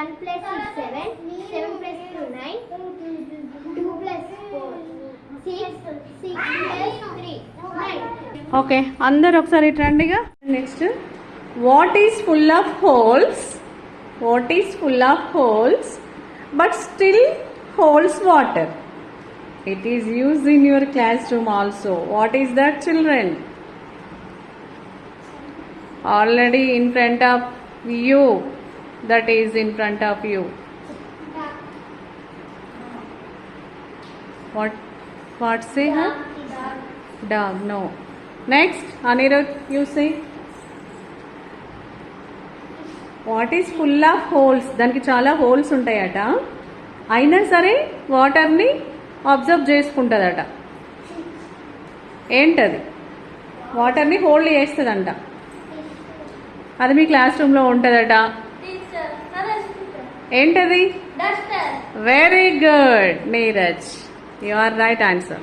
1 plus 6 7, 7 plus 2 9, 2 plus 4 6, 6 plus 3 9. Okay, అందరు ఒకసారి రండిగా. Next, what is full of holes? What is full of holes but still holds water? It is used in your classroom also. What is that, children? Already in front of you. That is in front of you. What say her? Dog. No. Next, Anirudh, you say. What is full of holes? దానికి చాలా holes ఉంటాయట, అయినా సరే వాటర్ని observe చేసుకుంటుందట. ఏంటది? వాటర్ని hold చేస్తుందంట. అది మీ క్లాస్ రూమ్లో ఉంటుందట. ఏంటది? Very good Neeraj, you are right answer.